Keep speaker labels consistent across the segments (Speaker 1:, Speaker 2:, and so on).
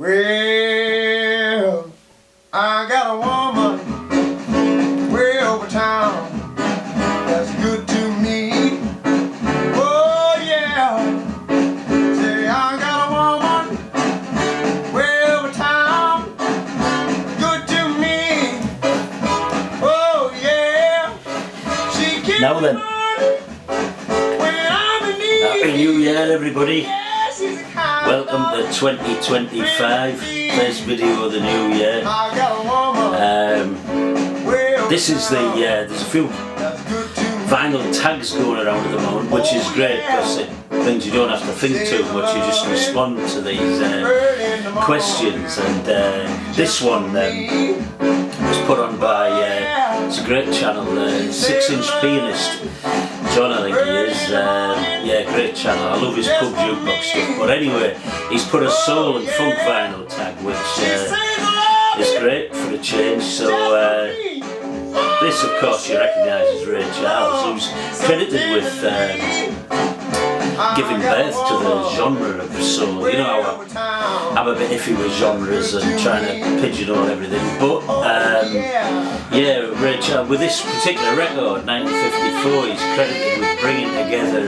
Speaker 1: Well, I got a woman way over town that's good to me. Oh yeah, say I got a woman way over town, good to me. Oh yeah, she gives
Speaker 2: Now then.
Speaker 1: money when I'm in need.
Speaker 2: Happy New Year, everybody.
Speaker 1: Yeah, she's a kind
Speaker 2: Welcome to 2025, first video of the new year.
Speaker 1: I got a woman way over
Speaker 2: This is the,
Speaker 1: town
Speaker 2: there's a few
Speaker 1: that's good to me.
Speaker 2: vinyl tags going around at the moment, which is great because it means you don't have to think too much, you just respond to these questions. And this one was put on by, it's a great channel, 6-inch Pianist. John, I think he is. Yeah, great channel. I love his pub jukebox stuff. But anyway, he's put a soul and funk vinyl tag, which is great for a change. So this, of course, you recognise as Ray Charles, who's credited with giving birth to the genre of soul. You know how I'm a bit iffy with genres and trying to pigeonhole everything, but yeah, Ray Charles, with this particular record, 1954, he's credited with bringing together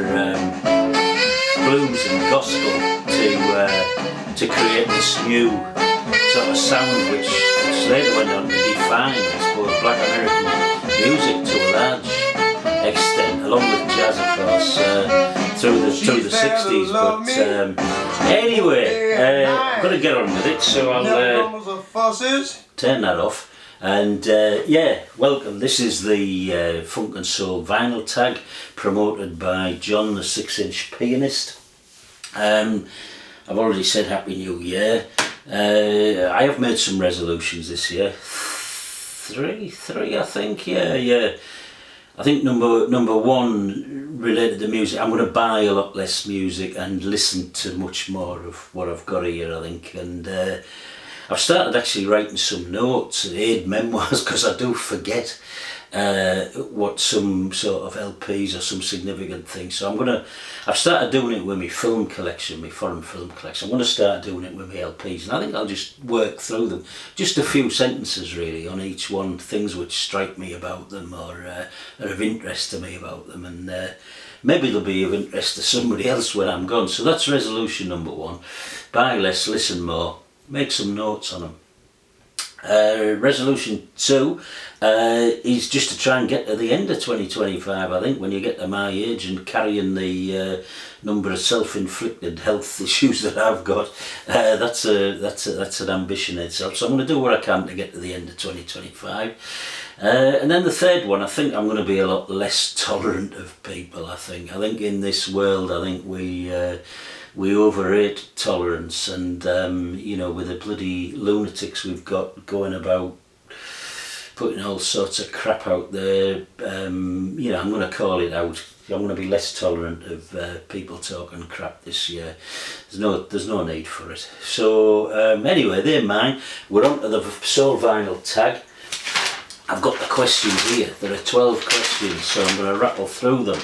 Speaker 2: blues and gospel to create this new sort of sound which later went on to define, I suppose, black American music to a large extent, along with jazz, of course, through the 60s. But anyway, I'm going to get on with it, so I'll turn that off. And yeah, welcome. This is the Funk and Soul vinyl tag promoted by John, the 6-inch Pianist. I've already said Happy New Year. I have made some resolutions this year. Three, I think. Yeah. I think number one related to music. I'm going to buy a lot less music and listen to much more of what I've got here, I think. And I've started actually writing some notes, aid memoirs, because I do forget what some sort of LPs or some significant things. So I've started doing it with my film collection, my foreign film collection. I'm going to start doing it with my LPs, and I think I'll just work through them. Just a few sentences really on each one, things which strike me about them or are of interest to me about them, and maybe they'll be of interest to somebody else when I'm gone. So that's resolution number one. Buy less, listen more, make some notes on them. Resolution 2 is just to try and get to the end of 2025. I think when you get to my age and carrying the number of self-inflicted health issues that I've got, that's an ambition in itself. So I'm going to do what I can to get to the end of 2025. And then the third one, I think I'm going to be a lot less tolerant of people. I think in this world, I think we overrate tolerance, and you know, with the bloody lunatics we've got going about putting all sorts of crap out there, you know, I'm going to call it out. I'm going to be less tolerant of people talking crap this year. There's no need for it. So anyway, they're mine. We're on to the Soul Vinyl tag. I've got the questions here. There are 12 questions, so I'm going to rattle through them.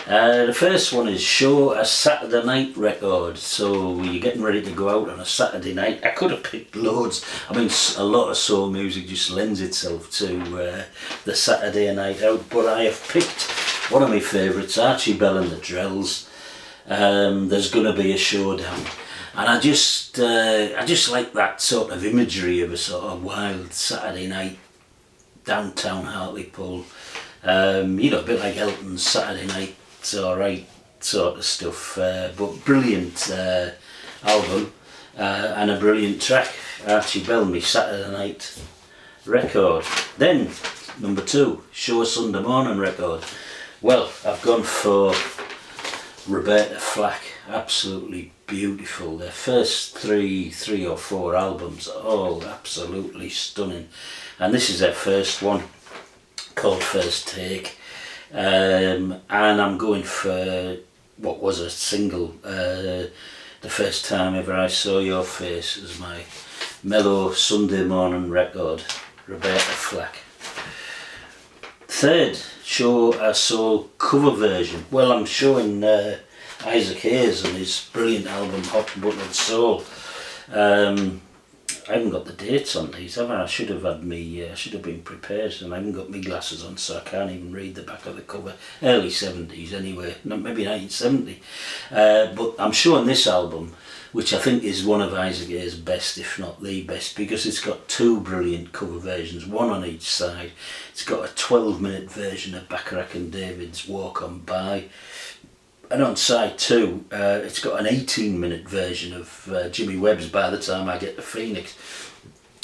Speaker 2: The first one is, show a Saturday night record. So you're getting ready to go out on a Saturday night. I could have picked loads. I mean, a lot of soul music just lends itself to the Saturday night out, but I have picked one of my favourites, Archie Bell and the Drells. There's Gonna Be a Showdown. And I just like that sort of imagery of a sort of wild Saturday night, downtown Hartlepool. You know, a bit like Elton's Saturday Night, it's alright sort of stuff, but brilliant album and a brilliant track. Archie Bell, my Saturday night record. Then number 2, show a Sunday morning record. Well, I've gone for Roberta Flack. Absolutely beautiful. Their first three or four albums are all absolutely stunning, and this is their first one, called First Take, and I'm going for what was a single, The First Time Ever I Saw Your Face, as my mellow Sunday morning record, Roberta Flack. Third, show a soul cover version. Well, I'm showing Isaac Hayes and his brilliant album Hot Buttered Soul. I haven't got the dates on these, have I? I should have had I should have been prepared, and I haven't got my glasses on, so I can't even read the back of the cover. Early 70s anyway, maybe 1970. But I'm showing this album, which I think is one of Isaac Hayes' best, if not the best, because it's got two brilliant cover versions, one on each side. It's got a 12-minute version of Bacharach and David's Walk On By, and on side two, it's got an 18-minute version of Jimmy Webb's By the Time I Get to Phoenix,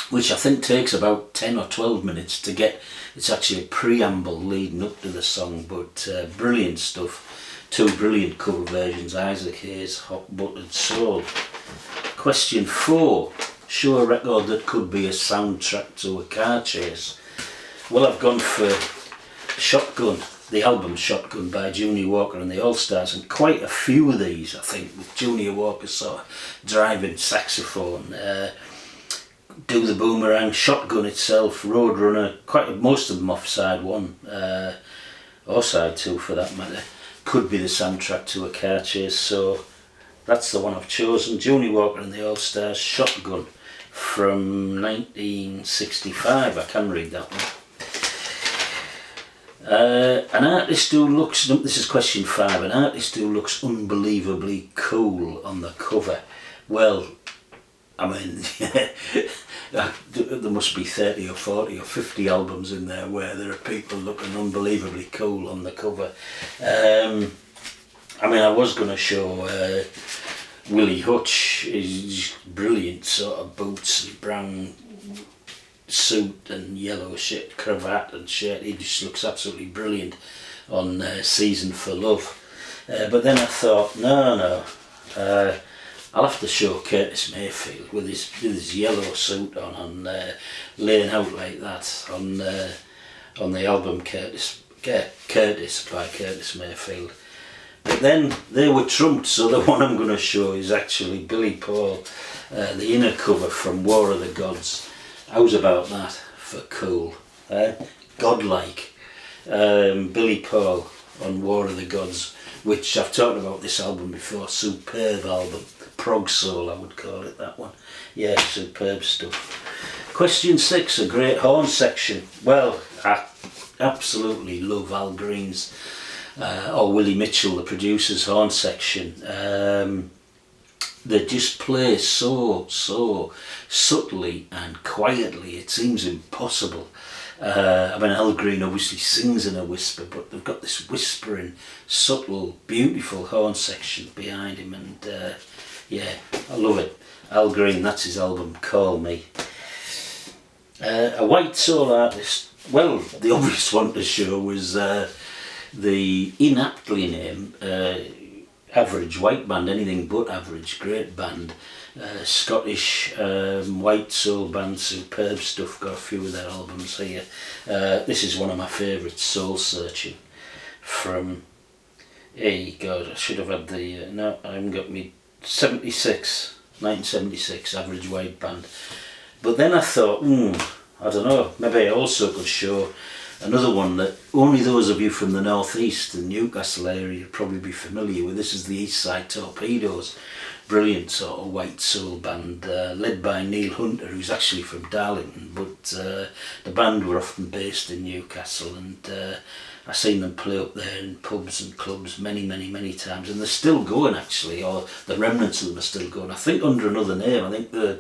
Speaker 2: which I think takes about 10 or 12 minutes to get. It's actually a preamble leading up to the song, but brilliant stuff. Two brilliant cover versions, Isaac Hayes, Hot Buttered Soul. Question 4. Show a record that could be a soundtrack to a car chase. Well, I've gone for Shotgun, the album Shotgun by Junior Walker and the All-Stars, and quite a few of these, I think, with Junior Walker sort of driving saxophone, Do the Boomerang, Shotgun itself, Roadrunner, most of them off side 1, or side 2 for that matter, could be the soundtrack to a car chase, so that's the one I've chosen. Junior Walker and the All-Stars, Shotgun, from 1965, I can read that one. An artist who looks, this is question 5, an artist who looks unbelievably cool on the cover. Well, I mean, there must be 30 or 40 or 50 albums in there where there are people looking unbelievably cool on the cover. I mean, I was going to show Willie Hutch, his brilliant sort of boots and brown suit and yellow shirt, cravat and shirt. He just looks absolutely brilliant on Season for Love. But then I thought, no, I'll have to show Curtis Mayfield with his yellow suit on laying out like that on the album Curtis by Curtis Mayfield. But then they were trumped, so the one I'm going to show is actually Billy Paul, the inner cover from War of the Gods. How's about that for cool? Godlike. Billy Paul on War of the Gods, which I've talked about this album before, superb album. Prog soul, I would call it, that one. Yeah, superb stuff. Question 6, a great horn section. Well, I absolutely love Al Green's, or Willie Mitchell, the producer's horn section. They just play so subtly and quietly, it seems impossible. I mean, Al Green obviously sings in a whisper, but they've got this whispering, subtle, beautiful horn section behind him, and yeah, I love it. Al Green, that's his album, Call Me. A white soul artist, well, the obvious one to show was the inaptly named Average White Band, anything but average, great band. Scottish white soul band, superb stuff, got a few of their albums here. This is one of my favourites, Soul Searching, from, hey God, I should have had the, no, I haven't got me, 1976, Average White Band. But then I thought, I don't know, maybe I also could show another one that only those of you from the northeast and Newcastle area would probably be familiar with. This is the East Side Torpedoes, brilliant sort of white soul band, led by Neil Hunter, who's actually from Darlington, but the band were often based in Newcastle, and I've seen them play up there in pubs and clubs many times, and they're still going actually, or the remnants of them are still going. I think under another name, I think they're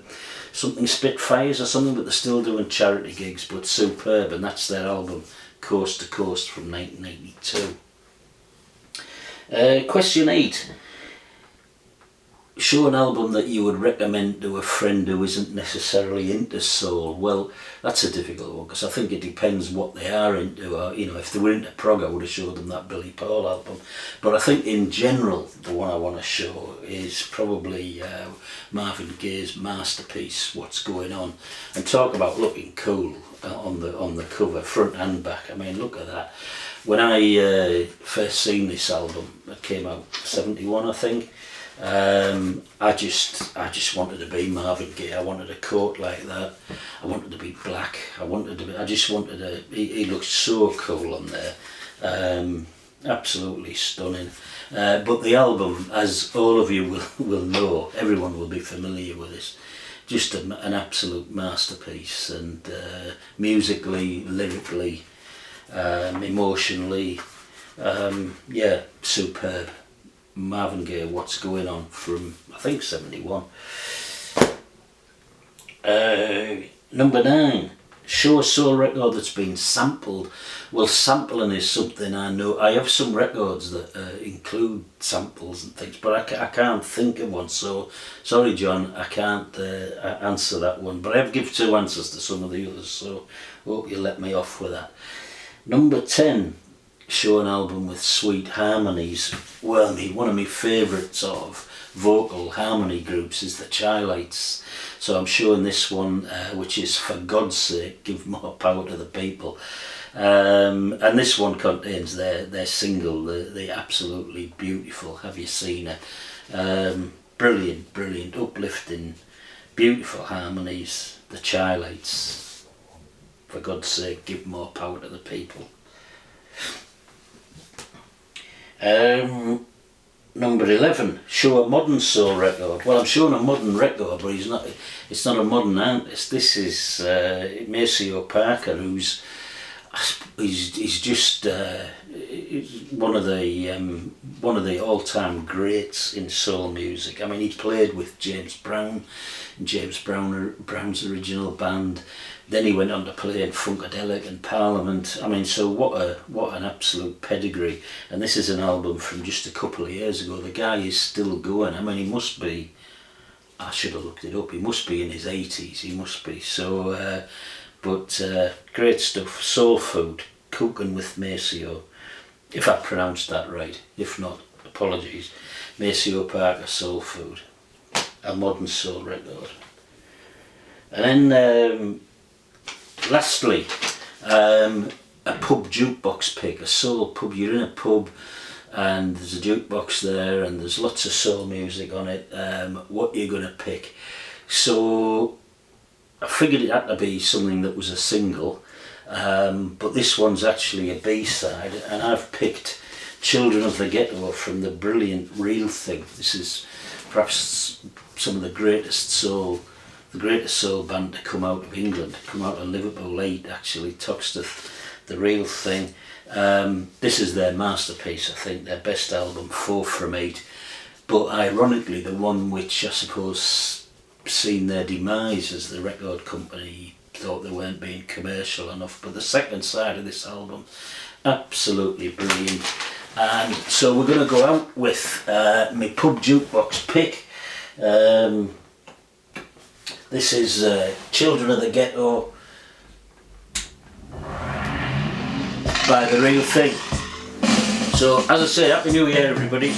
Speaker 2: something Spitfires or something, but they're still doing charity gigs, but superb, and that's their album Coast to Coast from 1982. Question 8. Show an album that you would recommend to a friend who isn't necessarily into soul. Well, that's a difficult one, because I think it depends what they are into. Or, you know, if they were into prog, I would have showed them that Billy Paul album. But I think in general, the one I want to show is probably Marvin Gaye's masterpiece, What's Going On, and talk about looking cool on the cover, front and back. I mean, look at that. When I first seen this album, it came out 71, I think. I just wanted to be Marvin Gaye. I wanted a coat like that. I wanted to be black. He looked so cool on there. Absolutely stunning. But the album, as all of you will know, everyone will be familiar with this, just an absolute masterpiece, and musically, lyrically, emotionally, yeah, superb. Marvin Gaye, What's Going On, from I think 71. Number 9, show a soul record that's been sampled. Well, sampling is something I know. I have some records that include samples and things, but I can't think of one, so sorry John, I can't answer that one, but I've given 2 answers to some of the others, so hope you let me off with that. Number 10, show an album with sweet harmonies. Well, one of my favourite sort of vocal harmony groups is the Chi-Lites, so I'm showing this one, which is For God's Sake, Give More Power to the People, and this one contains their single, the absolutely beautiful Have You Seen Her. Brilliant, uplifting, beautiful harmonies, the Chi-Lites, For God's Sake, Give More Power to the People. Number 11, show a modern soul record. Well, I'm showing a modern record, but it's not a modern artist. This is Maceo Parker, he's just one of the all-time greats in soul music. I mean, he played with James Brown, Brown's original band. Then he went on to play in Funkadelic and Parliament. I mean, so what an absolute pedigree. And this is an album from just a couple of years ago. The guy is still going. I mean, he must be, I should have looked it up, he must be in his 80s, he must be. So, but great stuff. Soul Food, Cooking with Maceo, if I pronounced that right. If not, apologies. Maceo Parker, Soul Food, a modern soul record. And then lastly, a pub jukebox pick, a soul pub. You're in a pub and there's a jukebox there and there's lots of soul music on it. What you're going to pick? So I figured it had to be something that was a single, but this one's actually a B-side, and I've picked Children of the Ghetto from the brilliant Real Thing. This is perhaps some of the greatest soul band to come out of England, come out of Liverpool 8 actually, Toxteth, the Real Thing. This is their masterpiece, I think, their best album, 4 from 8, but ironically the one which I suppose seen their demise as the record company thought they weren't being commercial enough. But the second side of this album, absolutely brilliant. And so we're going to go out with my pub jukebox pick. This is Children of the Ghetto by The Real Thing. So as I say, Happy New Year everybody.